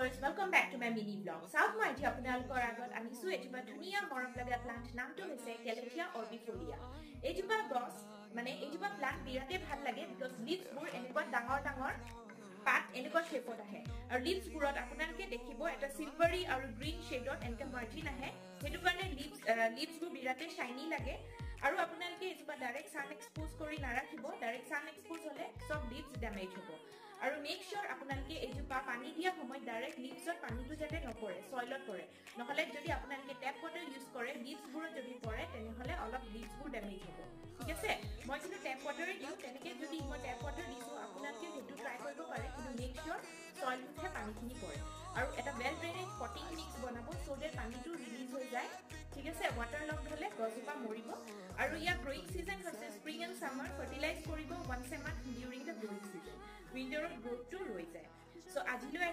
lovers, welcome back to my mini vlog. South my dear আপোনালোকৰ আগত আনিছো এজোপা ধুনীয়া মৰম লগা প্লান্ট নামটো হৈছে কেলেথিয়া অৰ্বিফোলিয়া। এজোপা গছ মানে এজোপা প্লান্ট বিৰাটে ভাল লাগে because leaves বোৰ এনেকুৱা ডাঙৰ পাত এনেকুৱা শেপত আহে আৰু leaves বোৰত আপোনালোকে দেখিব এটা সিলভাৰি আৰু গ্ৰীন শেডত এনেকা মাৰ্জিন আহে হেতু কাৰণে leaves বোৰ বিৰাটে শাইনি লাগে আৰু আপোনালোকে এজোপা ডাইৰেক্ট সান এক্সপোজ কৰি নাৰাখিব ডাইৰেক্ট সান এক্সপোজ হলে সব leaves ড্যামেজ হ'ব আৰু মেক শিওৰ আপোনালোকে এজোপা পানী দিয়া সময় ডাইৰেক্ট leavesত পানীটো যাতে নপৰে সইলত পৰে নহলে যদি আপোনালোকে ট্যাপ ওয়াটাৰ ইউজ কৰে leaves বোৰ যদি পৰে তেনেহলে অলপ leaves বোৰ ড্যামেজ হ'ব ঠিক আছে মই কিন্তু ট্যাপ ওয়াটাৰ দিও তেনেকে যদি মই ট্যাপ ওয়াটাৰ দিছো আপোনালোকে হেতু ট্ৰাই কৰিব পাৰে কিন্তু মেক শিওৰ সইলতহে পানীখিনি পৰে আৰু এটা ওয়েল ড্ৰেনেজ পটিং মিক্স বনাব সো দ্যাট পানীটো ৰিলিজ হৈ যায় ঠিক আছে ওয়াটাৰ লক হলে গছজোপা মৰিব আৰু ইয়া গ্ৰোইং সিজন হৈছে স্প্ৰিং এণ্ড সামাৰ ফাৰ্টিলাইজ কৰিব once a month during the growing season উইন্টাৰত গ্ৰোথটো ৰৈ যায় সো আজিলৈ